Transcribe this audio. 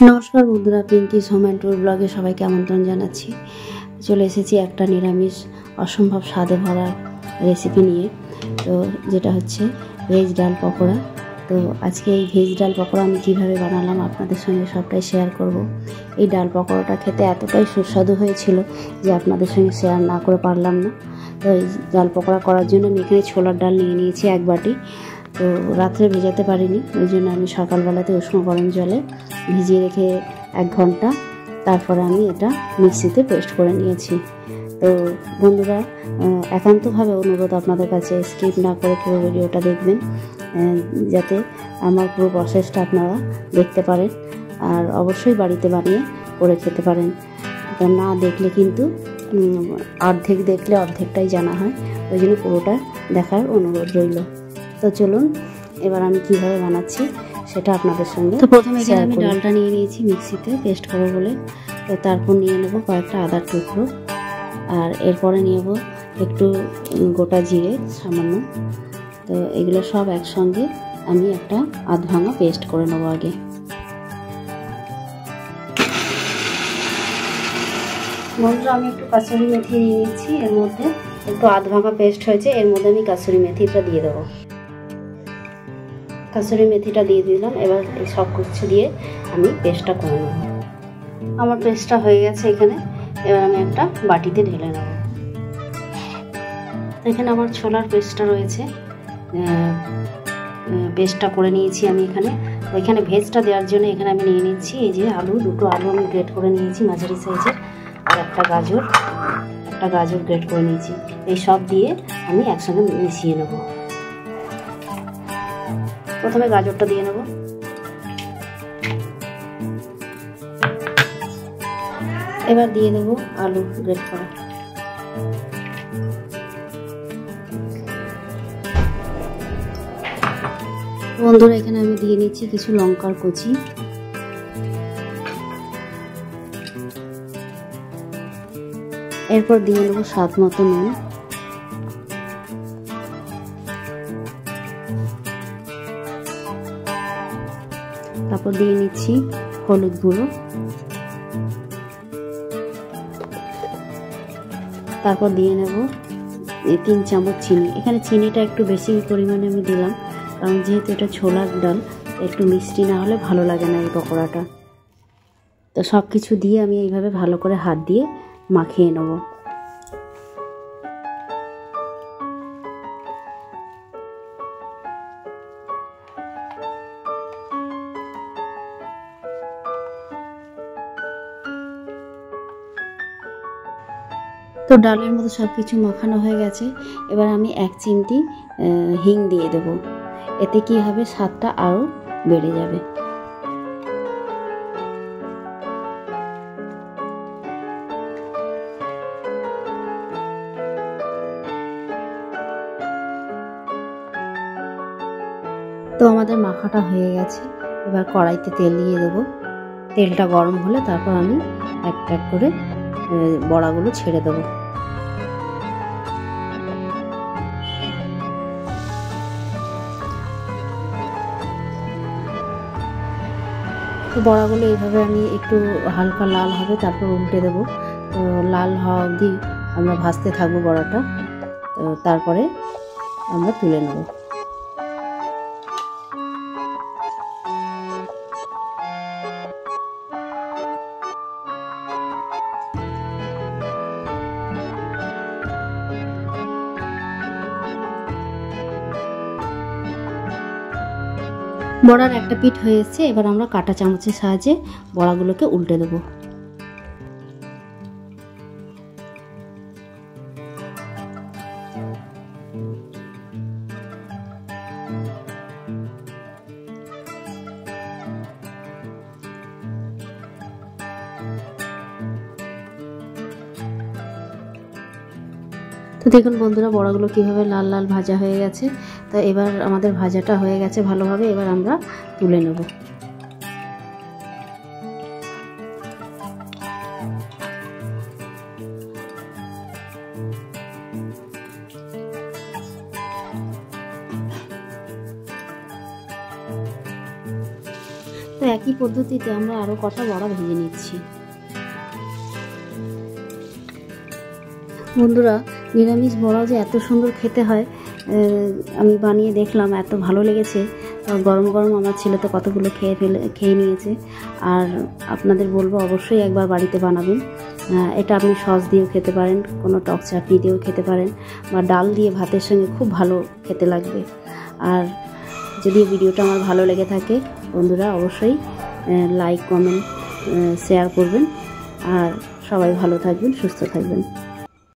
নমস্কার বন্ধুরা, Pinki's home and tour ব্লগে সবাইকে আমন্ত্রণ জানাচ্ছি। চলে এসেছি একটা নিরামিষ অসম্ভব স্বাদে ভরা রেসিপি নিয়ে, তো যেটা হচ্ছে ভেজ ডাল পকোড়া। তো আজকে এই ভেজ ডাল পকোড়া আমি কীভাবে বানালাম আপনাদের সঙ্গে সবটাই শেয়ার করব। এই ডাল পকোড়াটা খেতে এতটাই সুস্বাদু হয়েছিল যে আপনাদের সঙ্গে শেয়ার না করে পারলাম না। তো এই ডাল পকোড়া করার জন্য আমি এখানে ছোলার ডাল নিয়ে নিয়েছি 1 বাটি। তো রাত্রে ভেজাতে পারিনি, ওই জন্য আমি সকালবেলাতে উষ্ণ গরম জলে ভিজিয়ে রেখে 1 ঘন্টা তারপরে আমি এটা মিক্সিতে পেস্ট করে নিয়েছি। তো বন্ধুরা, একান্তভাবে অনুরোধ আপনাদের কাছে, স্কিপ না করে পুরো ভিডিওটা দেখবেন, যাতে আমার পুরো প্রসেসটা আপনারা দেখতে পারেন আর অবশ্যই বাড়িতে বানিয়ে করে খেতে পারেন। না দেখলে কিন্তু অর্ধেক দেখলে অর্ধেকটাই জানা হয়, ওই জন্য পুরোটা দেখার অনুরোধ রইল। তো চলুন এবার আমি কিভাবে বানাচ্ছি সেটা আপনাদের সঙ্গে। তো প্রথমে এখানে আমি ডালটা নিয়ে নিয়েছি মিক্সিতে পেস্ট করবো বলে। তো তারপর নিয়ে নেব কয়েকটা আদার টুকরো, আর এরপরে নিয়ে নেব একটু গোটা জিরে সামান্য। তো এগুলো সব একসঙ্গে আমি একটা আধ ভাঙা পেস্ট করে নেবো আগে। বন্ধুরা, আমি একটু কাসুরি মেথি নিয়ে নিচ্ছি, এর মধ্যে একটু আধ ভাঙা পেস্ট হয়েছে, এর মধ্যে আমি কাসুরি মেথিটা দিয়ে দেবো। কাসুরি মেথিটা দিয়ে দিলাম। এবার এই সব কিছু দিয়ে আমি পেস্টটা করে নেব। আমার পেস্টটা হয়ে গেছে এখানে। এবার আমি একটা বাটিতে ঢেলে নেব। এখানে আমার ছোলার পেস্টটা রয়েছে, পেস্টটা করে নিয়েছি আমি এখানে। ওইখানে ভেজটা দেওয়ার জন্য এখানে আমি নিয়ে নিচ্ছি এই যে দুটো আলু আমি গ্রেট করে নিয়েছি মাঝারি সাইজের, আর একটা গাজর গ্রেট করে নিয়েছি। এই সব দিয়ে আমি একসঙ্গে মিশিয়ে নেব। প্রথমে গাজরটা দিয়ে নেব। এবার দিয়ে দেবো আলু গ্রেট করা। বন্ধুরা, এখানে আমি দিয়ে নিচ্ছি কিছু লঙ্কার কুচি। এরপর দিয়ে নেব স্বাদ মতো নুন। তারপর দিয়ে নিচ্ছি হলুদ গুঁড়ো। তারপর দিয়ে নেব 3 চামচ চিনি। এখানে চিনিটা একটু বেশি পরিমাণে আমি দিলাম, কারণ যেহেতু এটা ছোলার ডাল, একটু মিষ্টি না হলে ভালো লাগে না এই পকোড়াটা। তো সব কিছু দিয়ে আমি এইভাবে ভালো করে হাত দিয়ে মাখিয়ে নেব। তো ডালের মধ্যে সব কিছু মাখানো হয়ে গেছে। এবার আমি 1 চিমটি হিং দিয়ে দেব। এতে কি হবে, স্বাদটা আরও বেড়ে যাবে। তো আমাদের মাখাটা হয়ে গেছে। এবার কড়াইতে তেল দিয়ে দেবো। তেলটা গরম হলে তারপর আমি এক এক করে বড়াগুলো ছেড়ে দেবো। তো বড়াগুলো এইভাবে আমি একটু হালকা লাল হবে তারপর উল্টে দেবো। তো লাল হওয়া অবধি আমরা ভাজতে থাকবো বড়াটা। তো তারপরে আমরা তুলে নেব। বড়ার একটা পিঠ হয়ে এসেছে। এবার আমরা কাঁটা চামচের সাহায্যে বড়াগুলোকে উল্টে দেবো। তো দেখুন বন্ধুরা, বড়াগুলো কিভাবে লাল লাল ভাজা হয়ে গেছে। তো এবার আমাদের ভাজাটা হয়ে গেছে ভালোভাবে। এবার আমরা তুলে নেব। তো একই পদ্ধতিতে আমরা আরও কটা বড়া ভেজে নিচ্ছি। বন্ধুরা, নিরামিষ বড়া যে এত সুন্দর খেতে হয় আমি বানিয়ে দেখলাম, এত ভালো লেগেছে। গরম গরম আমার ছেলে তো কতগুলো খেয়ে নিয়েছে। আর আপনাদের বলবো অবশ্যই একবার বাড়িতে বানাবেন। এটা আপনি সস দিয়েও খেতে পারেন, কোনো টক চাটনি দিয়েও খেতে পারেন, বা ডাল দিয়ে ভাতের সঙ্গে খুব ভালো খেতে লাগবে। আর যদি ভিডিওটা আমার ভালো লেগে থাকে বন্ধুরা, অবশ্যই লাইক, কমেন্ট, শেয়ার করবেন। আর সবাই ভালো থাকবেন, সুস্থ থাকবেন।